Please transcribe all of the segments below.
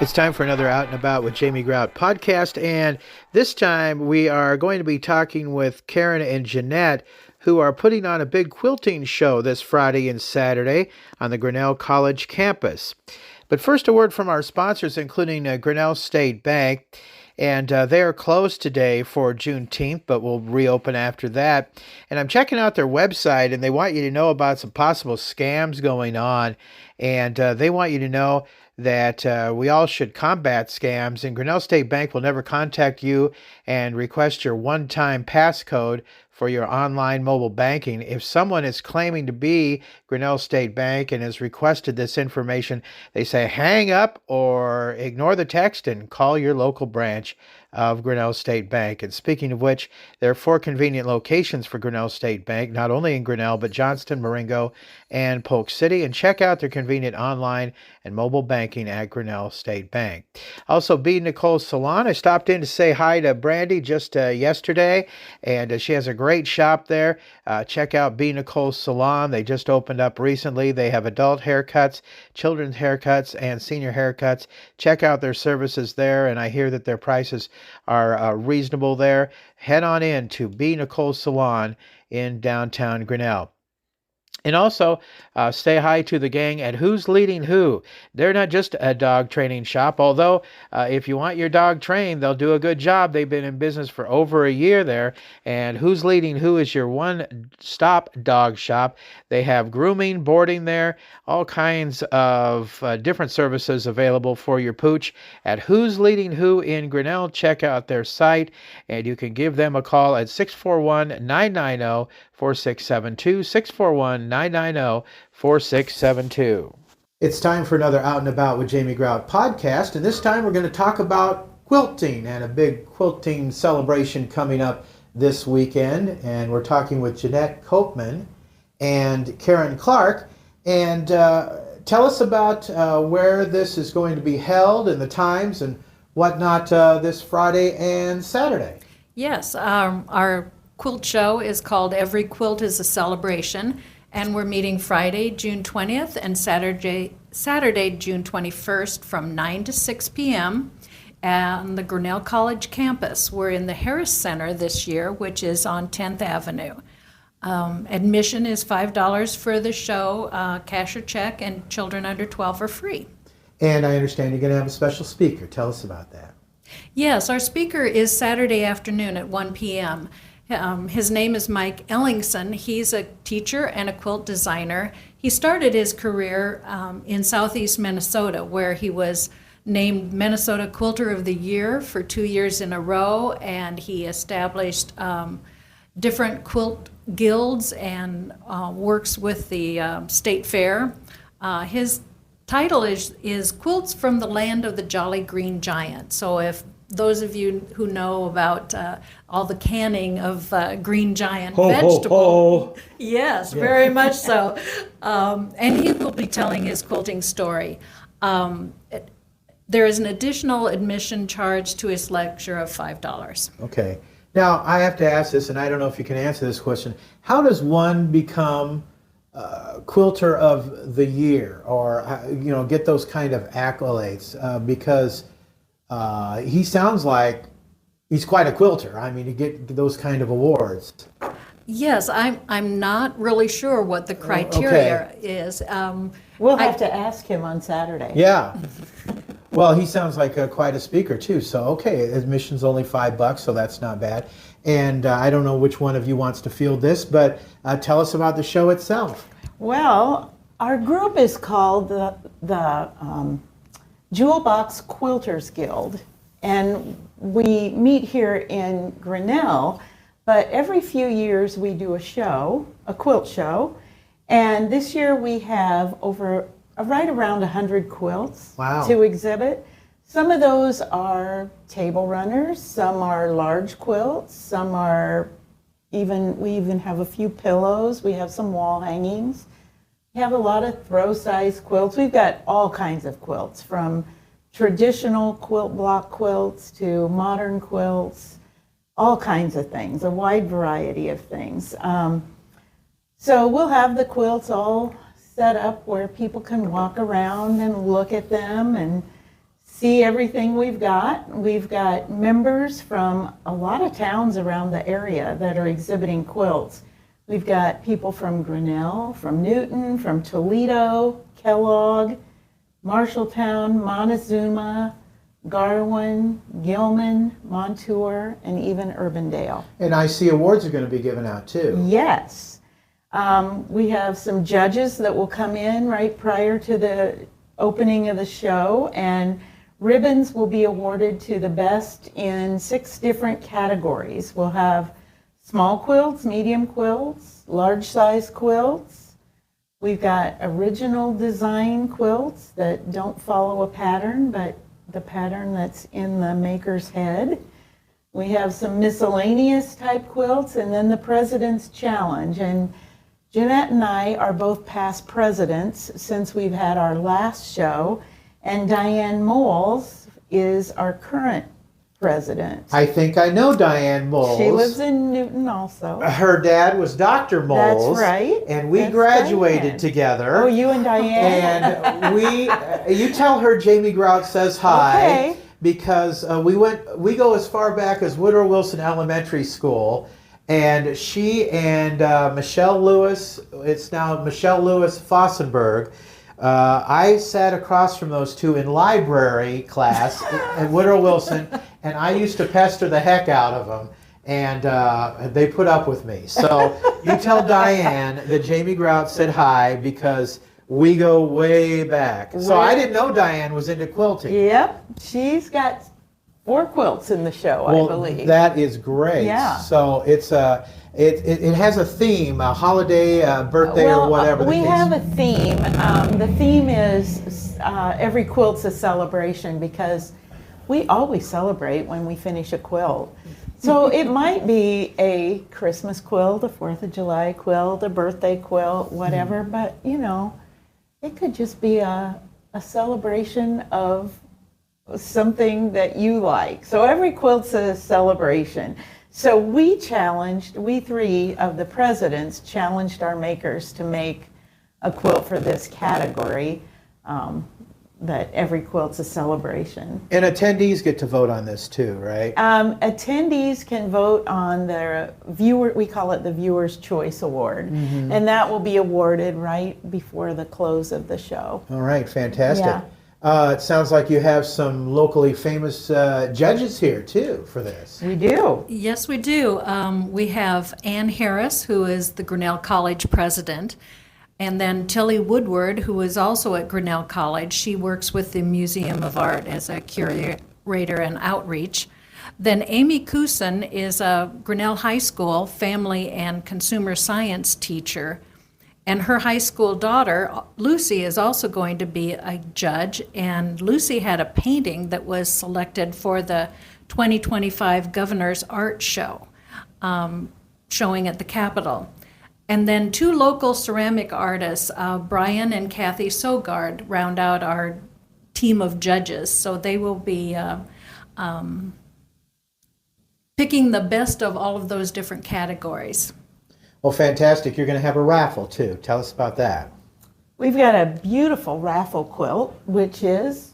It's time for another Out and About with Jamie Grout podcast, and this time we are going to be talking with Karen and Jeanette, who are putting on a big quilting show this Friday and Saturday on the Grinnell College Campus. But first, a word from our sponsors, including Grinnell State Bank, and they are closed today for Juneteenth, but will reopen after that. And I'm checking out their website, and they want you to know about some possible scams going on, and they want you to know that we all should combat scams, and Grinnell State Bank will never contact you and request your one-time passcode for your online mobile banking. If someone is claiming to be Grinnell State Bank and has requested this information, they say hang up or ignore the text and call your local branch of Grinnell State Bank. And speaking of which, there are 4 convenient locations for Grinnell State Bank, not only in Grinnell, but Johnston, Marengo, and Polk City. And check out their convenient online and mobile banking at Grinnell State Bank. Also, B. Nicole's Salon. I stopped in to say hi to Brandy just yesterday, and she has a great shop there. Check out B. Nicole's Salon. They just opened up recently. They have adult haircuts, children's haircuts, and senior haircuts. Check out their services there, and I hear that their prices are reasonable there. Head on in to B. Nicole's Salon in downtown Grinnell. And also, say hi to the gang at Who's Leading Who. They're not just a dog training shop, although if you want your dog trained, they'll do a good job. They've been in business for over a year there. And Who's Leading Who is your one-stop dog shop. They have grooming, boarding there, all kinds of different services available for your pooch at Who's Leading Who in Grinnell. Check out their site, and you can give them a call at 641-990-4672, 641-990-4672. It's time for another Out and About with Jamie Grout podcast, and this time we're going to talk about quilting and a big quilting celebration coming up this weekend. And we're talking with Jeanette Copeman and Karen Clark. And tell us about where this is going to be held and the times and whatnot this Friday and Saturday. Yes, our quilt show is called Every Quilt is a Celebration, and we're meeting Friday, June 20th, and Saturday, June 21st from 9 to 6 p.m. on the Grinnell College Campus. We're in the Harris Center this year, which is on 10th Avenue. Admission is $5 for the show, cash or check, and children under 12 are free. And I understand you're going to have a special speaker. Tell us about that. Yes, our speaker is Saturday afternoon at 1 p.m. His name is Mike Ellingson. He's a teacher and a quilt designer. He started his career in southeast Minnesota, where he was named Minnesota Quilter of the Year for 2 years in a row, and he established different quilt guilds and works with the state fair. His title is Quilts from the Land of the Jolly Green Giant. So if those of you who know about all the canning of green giant vegetable, yes, very much so. And he will be telling his quilting story. There is an additional admission charge to his lecture of $5. Okay. Now, I have to ask this, and I don't know if you can answer this question. How does one become Quilter of the Year, or get those kind of accolades? Because he sounds like he's quite a quilter. I mean, to get those kind of awards. Yes, I'm not really sure what the criteria is. We'll have to ask him on Saturday. Yeah. Well, he sounds like quite a speaker too. So, okay, admission's only $5, so that's not bad. And I don't know which one of you wants to field this, but tell us about the show itself. Well, our group is called the Jewel Box Quilters Guild, and we meet here in Grinnell, but every few years we do a show, a quilt show, and this year we have right around 100 quilts to exhibit. Some of those are table runners, some are large quilts, some are we even have a few pillows, we have some wall hangings. We have a lot of throw-size quilts. We've got all kinds of quilts, from traditional quilt block quilts to modern quilts, all kinds of things, a wide variety of things. So we'll have the quilts all set up where people can walk around and look at them and see everything we've got. We've got members from a lot of towns around the area that are exhibiting quilts. We've got people from Grinnell, from Newton, from Toledo, Kellogg, Marshalltown, Montezuma, Garwin, Gilman, Montour, and even Urbandale. And I see awards are going to be given out too. Yes. We have some judges that will come in right prior to the opening of the show, and ribbons will be awarded to the best in 6 different categories. We'll have small quilts, medium quilts, large size quilts. We've got original design quilts that don't follow a pattern, but the pattern that's in the maker's head. We have some miscellaneous type quilts, and then the President's Challenge. And Jeanette and I are both past presidents since we've had our last show, and Diane Moles is our current president. I think I know Diane Moles. She lives in Newton also. Her dad was Dr. Moles. That's right. And we That's graduated Diane. together. Oh, you and Diane? And you tell her Jamie Grout says hi. Okay. Because we go as far back as Woodrow Wilson Elementary School. And she and Michelle Lewis, it's now Michelle Lewis Fossenberg, I sat across from those two in library class at Woodrow Wilson, and I used to pester the heck out of them, and they put up with me. So you tell Diane that Jamie Grout said hi, because we go way back. So I didn't know Diane was into quilting. Yep. She's got 4 quilts in the show, I believe. That is great. Yeah. So it's it has a theme, a holiday, a birthday, or whatever. We have a theme. The theme is every quilt's a celebration, because we always celebrate when we finish a quilt. So it might be a Christmas quilt, a 4th of July quilt, a birthday quilt, whatever, but you know, it could just be a celebration of something that you like. So every quilt's a celebration. So we 3 of the presidents challenged our makers to make a quilt for this category, that every quilt's a celebration. And attendees get to vote on this too, right? Attendees can vote on their we call it the Viewer's Choice Award, and that will be awarded right before the close of the show. All right, fantastic. Yeah. It sounds like you have some locally famous judges here too for this. We do. Yes, we do. We have Ann Harris, who is the Grinnell College president, and then Tilly Woodward, who is also at Grinnell College. She works with the Museum of Art as a curator and outreach. Then Amy Kusin is a Grinnell High School family and consumer science teacher. And her high school daughter, Lucy, is also going to be a judge. And Lucy had a painting that was selected for the 2025 Governor's Art Show, showing at the Capitol. And then 2 local ceramic artists, Brian and Kathy Sogard, round out our team of judges. So they will be picking the best of all of those different categories. Well, fantastic. You're going to have a raffle too. Tell us about that. We've got a beautiful raffle quilt, which is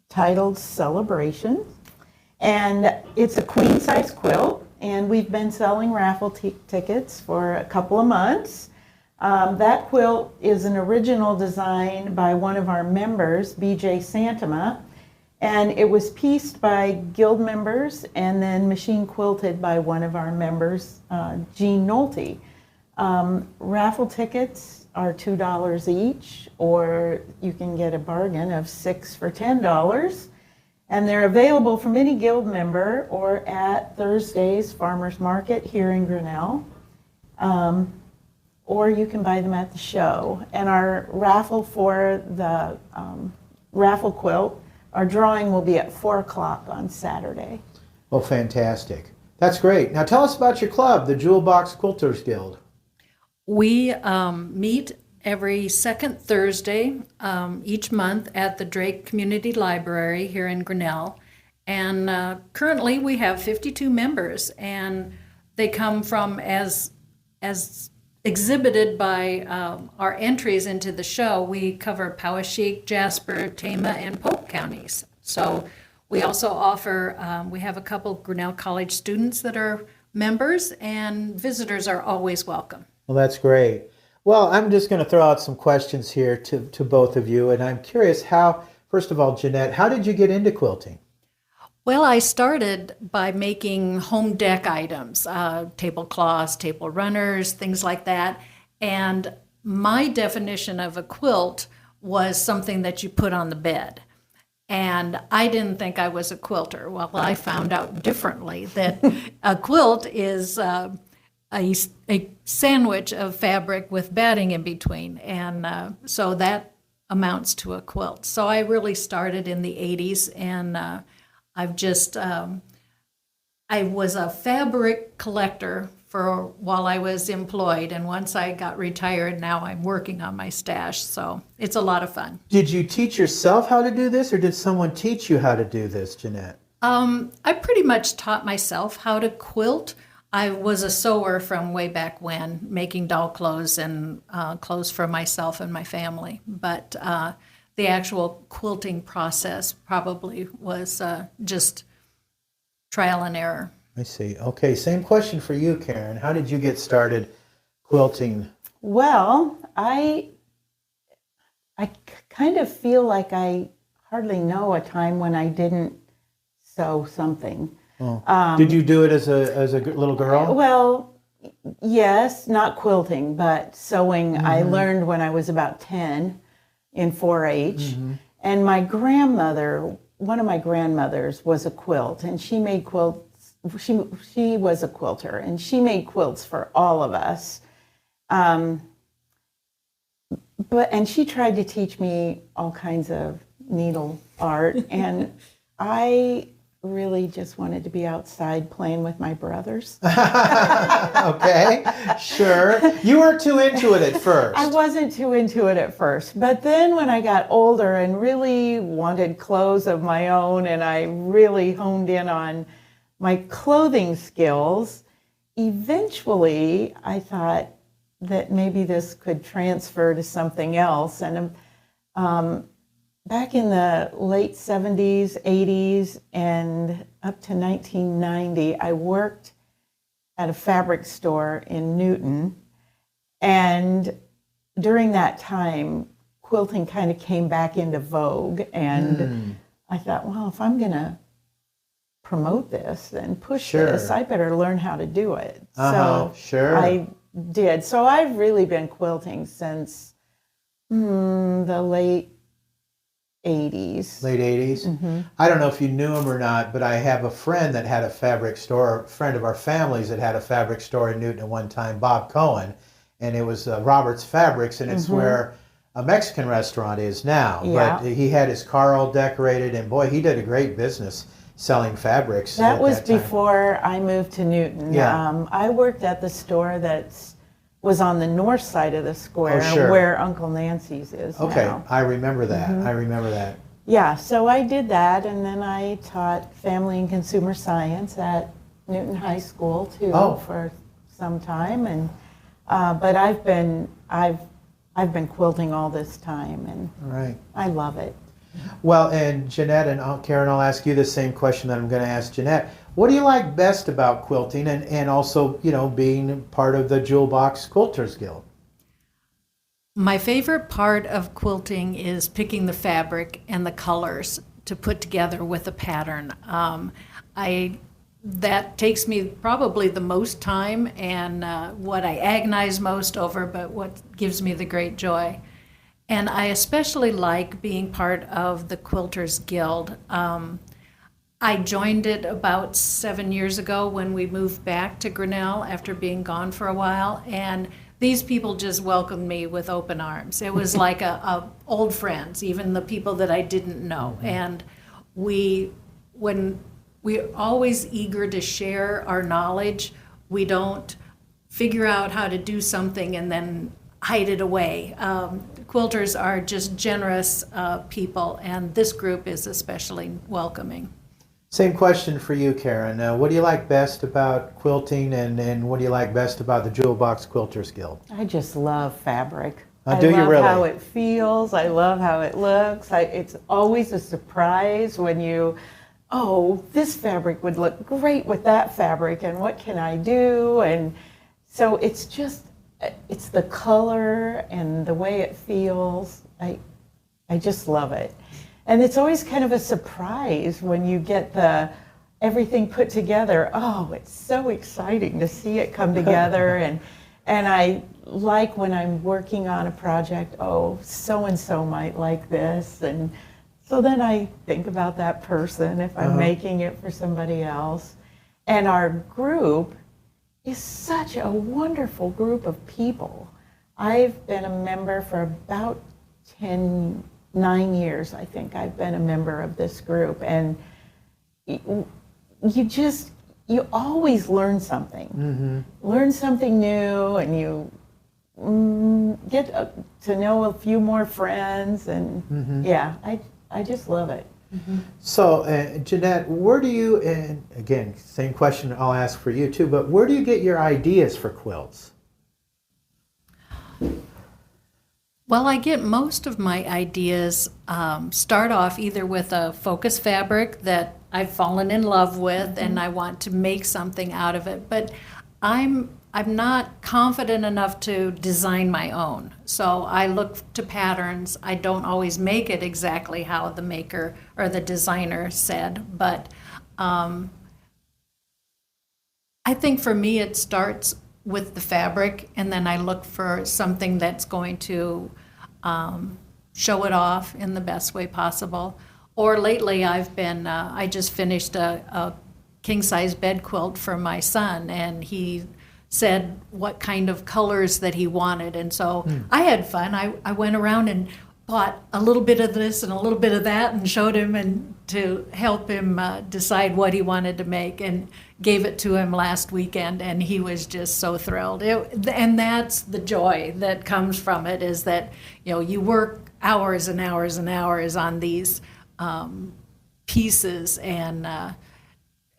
titled Celebration. And it's a queen size quilt. And we've been selling raffle tickets for a couple of months. That quilt is an original design by one of our members, BJ Santama. And it was pieced by guild members and then machine quilted by one of our members, Jean Nolte. Raffle tickets are $2 each, or you can get a bargain of 6 for $10. And they're available from any guild member or at Thursday's Farmers Market here in Grinnell. Or you can buy them at the show. And our raffle for the raffle quilt, our drawing will be at 4 o'clock on Saturday. Well, fantastic. That's great. Now tell us about your club, the Jewel Box Quilters Guild. We meet every second Thursday each month at the Drake Community Library here in Grinnell. And currently we have 52 members, and they come from as exhibited by our entries into the show. We cover Poweshiek, Jasper, Tama, and Polk counties. So we also offer, we have a couple Grinnell College students that are members, and visitors are always welcome. Well, that's great. Well, I'm just going to throw out some questions here to both of you, and I'm curious how, first of all, Jeanette, how did you get into quilting? Well, I started by making home deck items, tablecloths, table runners, things like that. And my definition of a quilt was something that you put on the bed. And I didn't think I was a quilter. Well, I found out differently that a quilt is a sandwich of fabric with batting in between. And so that amounts to a quilt. So I really started in the 80s, and I've just, I was a fabric collector for while I was employed, and once I got retired, now I'm working on my stash, so it's a lot of fun. Did you teach yourself how to do this, or did someone teach you how to do this, Jeanette? I pretty much taught myself how to quilt. I was a sewer from way back when, making doll clothes and clothes for myself and my family, but the actual quilting process probably was just trial and error. I see. Okay, same question for you, Karen. How did you get started quilting? Well, I kind of feel like I hardly know a time when I didn't sew something. Oh. Did you do it as a little girl? Well, yes, not quilting, but sewing. Mm-hmm. I learned when I was about 10 in 4-H. Mm-hmm. And my grandmother, one of my grandmothers was a quilt, and she made quilts. She was a quilter, and she made quilts for all of us. And she tried to teach me all kinds of needle art, and I really just wanted to be outside playing with my brothers. Okay, sure. You weren't too into it at first. I wasn't too into it at first, but then when I got older and really wanted clothes of my own, and I really honed in on my clothing skills, eventually I thought that maybe this could transfer to something else. And back in the late 70s, 80s, and up to 1990, I worked at a fabric store in Newton. And during that time, quilting kind of came back into vogue. And I thought, well, if I'm going to promote this and push this, I better learn how to do it. So I did. So I've really been quilting since the late 80s. Late 80s? Mm-hmm. I don't know if you knew him or not, but I have a friend that had a fabric store, a friend of our family's that had a fabric store in Newton at one time, Bob Cohen, and it was Robert's Fabrics, and it's where a Mexican restaurant is now. Yeah. But he had his car all decorated, and boy, he did a great business selling fabrics. That was before I moved to Newton. Yeah. I worked at the store that was on the north side of the square, where Uncle Nancy's is now. I remember that. I remember that. Yeah, so I did that, and then I taught family and consumer science at Newton High School too for some time, and but I've been quilting all this time, and I love it. Well, and Jeanette and Karen, I'll ask you the same question that I'm going to ask Jeanette. What do you like best about quilting, and also, you know, being part of the Jewel Box Quilters Guild? My favorite part of quilting is picking the fabric and the colors to put together with a pattern. That takes me probably the most time, and what I agonize most over, but what gives me the great joy. And I especially like being part of the Quilters Guild. I joined it about 7 years ago when we moved back to Grinnell after being gone for a while, and these people just welcomed me with open arms. It was like a old friends, even the people that I didn't know. And we're always eager to share our knowledge. We don't figure out how to do something and then hide it away. Quilters are just generous people, and this group is especially welcoming. Same question for you, Karen. What do you like best about quilting, and what do you like best about the Jewel Box Quilters Guild? I just love fabric. Do you love really? how it feels. I love how it looks. It's always a surprise when oh, this fabric would look great with that fabric, and what can I do? And so it's the color and the way it feels. I just love it. And it's always kind of a surprise when you get everything put together. Oh, it's so exciting to see it come together. And I like when I'm working on a project, oh, so-and-so might like this. And so then I think about that person if I'm making it for somebody else. And our group is such a wonderful group of people. I've been a member for about 9 years, I think. I've been a member of this group. And you always learn something. Learn something new, and you get to know a few more friends. And yeah, I just love it. So, Jeanette, where do you, and again, same question I'll ask for you too, but where do you get your ideas for quilts? Well, I get most of my ideas start off either with a focus fabric that I've fallen in love with and I want to make something out of it, but I'm not confident enough to design my own. So I look to patterns. I don't always make it exactly how the maker or the designer said, but I think for me it starts with the fabric, and then I look for something that's going to show it off in the best way possible. Or lately I just finished a king-size bed quilt for my son, and he said what kind of colors that he wanted. And so I had fun. I went around and bought a little bit of this and a little bit of that and showed him, and to help him decide what he wanted to make, and gave it to him last weekend, and he was just so thrilled. And that's the joy that comes from it, is that you work hours and hours and hours on these pieces, and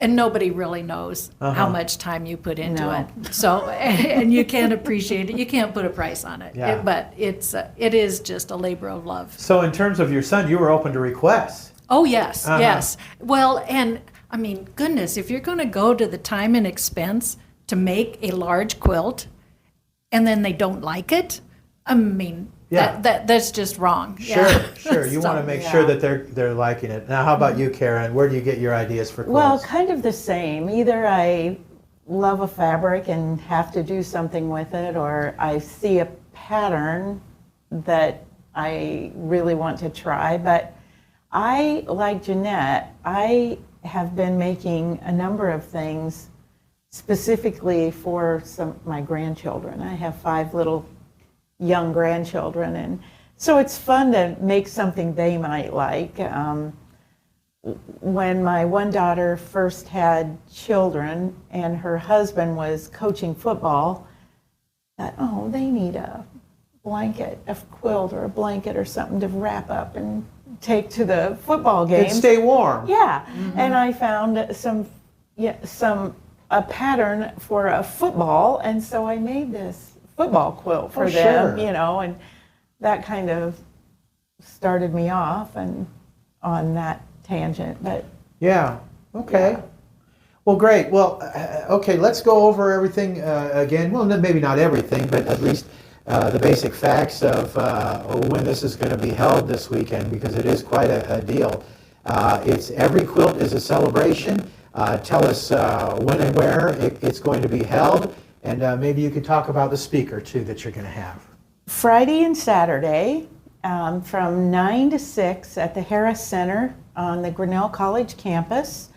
nobody really knows how much time you put into it. So, and you can't appreciate it. You can't put a price on it. Yeah. But it is just a labor of love. So in terms of your son, you were open to requests. Oh, yes, yes. Well, and I mean, goodness, if you're going to go to the time and expense to make a large quilt and then they don't like it, I mean, that's just wrong. Sure. You want to make sure that they're liking it. Now, how about you, Karen? Where do you get your ideas for quilts? Well, kind of the same. Either I love a fabric and have to do something with it, or I see a pattern that I really want to try. But I, like Jeanette, I have been making a number of things specifically for my grandchildren. I have 5 little young grandchildren, and so it's fun to make something they might like. When my one daughter first had children and her husband was coaching football, I thought, they need a blanket, a quilt or a blanket or something to wrap up and take to the football game. And stay warm. Yeah, and I found a pattern for a football, and so I made this football quilt for them, and that kind of started me off and on that tangent. But okay. Well, great. Well, okay, let's go over everything again. Well, maybe not everything, but at least the basic facts of when this is going to be held this weekend, because it is quite a deal. It's every quilt is a celebration. Tell us when and where it's going to be held, and maybe you could talk about the speaker too that you're going to have. Friday and Saturday from 9 to 6 at the Harris Center on the Grinnell College Campus,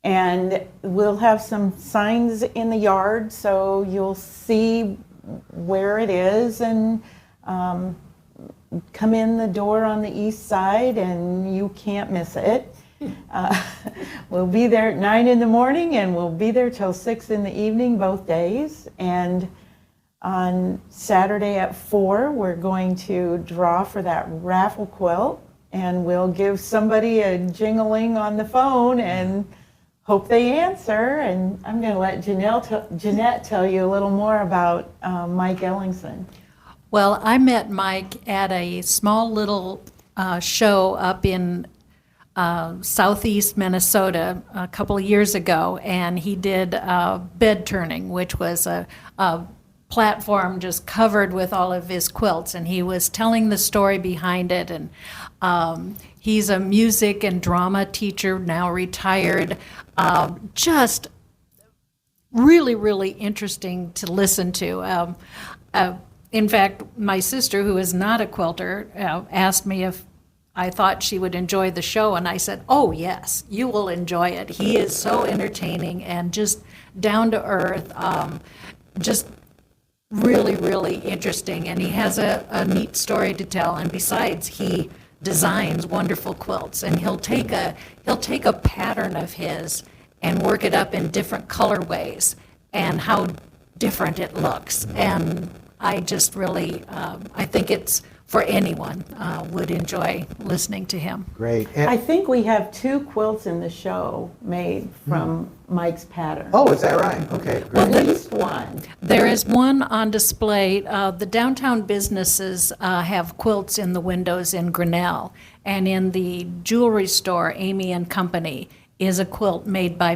and we'll have some signs in the yard so you'll see where it is, and come in the door on the east side and you can't miss it. We'll be there at 9 in the morning and we'll be there till 6 in the evening both days. And on Saturday at 4 we're going to draw for that raffle quilt, and we'll give somebody a jingling on the phone, and hope they answer. And I'm going to let Jeanette tell you a little more about Mike Ellingson. Well, I met Mike at a small little show up in southeast Minnesota a couple of years ago, and he did bed turning, which was a platform just covered with all of his quilts, and he was telling the story behind it. And he's a music and drama teacher, now retired. Just really, really interesting to listen to. In fact, my sister, who is not a quilter, asked me if I thought she would enjoy the show, and I said, oh, yes, you will enjoy it. He is so entertaining and just down to earth, just really, really interesting, and he has a neat story to tell. And besides, he designs wonderful quilts, and he'll take a pattern of his and work it up in different colorways and how different it looks. And I just really, I think it's for anyone would enjoy listening to him. Great. I think we have 2 quilts in the show made from Mike's pattern. Oh, is that right? Okay, great. At least one. There is one on display. The downtown businesses have quilts in the windows in Grinnell, and in the jewelry store, Amy and Company, is a quilt made by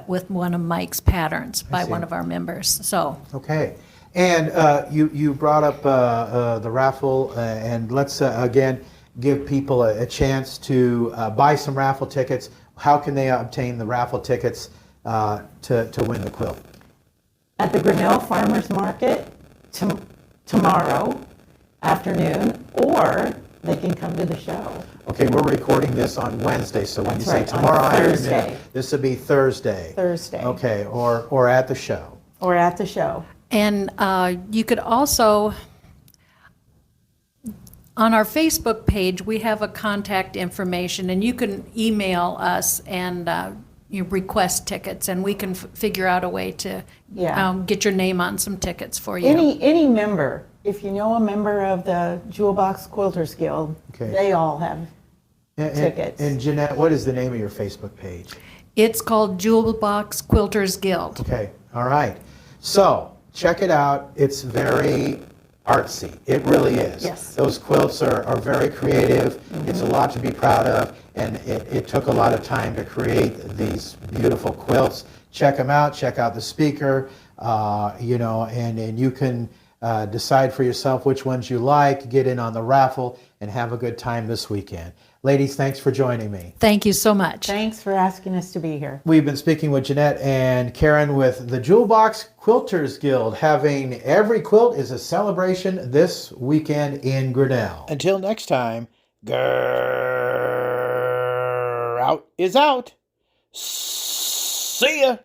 with one of Mike's patterns by one of our members. So. Okay. And you brought up the raffle, and let's again give people a chance to buy some raffle tickets. How can they obtain the raffle tickets to win the quilt? At the Grinnell Farmers Market tomorrow afternoon, or they can come to the show. Okay, we're recording this on Wednesday, so when That's you say right, on tomorrow Thursday. afternoon, this would be Thursday. Thursday. Okay, or at the show. Or at the show. And you could also, on our Facebook page, we have a contact information, and you can email us and you request tickets, and we can figure out a way to get your name on some tickets for you. Any member, if you know a member of the Jewel Box Quilters Guild, they all have tickets. And Jeanette, what is the name of your Facebook page? It's called Jewel Box Quilters Guild. Okay, all right. So, check it out. It's very artsy. It really is. Yes. Those quilts are very creative. Mm-hmm. It's a lot to be proud of, and it took a lot of time to create these beautiful quilts. Check them out. Check out the speaker, and you can decide for yourself which ones you like, get in on the raffle, and have a good time this weekend. Ladies, thanks for joining me. Thank you so much. Thanks for asking us to be here. We've been speaking with Jeanette and Karen with the Jewel Box Quilters Guild. Having every quilt is a celebration this weekend in Grinnell. Until next time, out is out. See ya.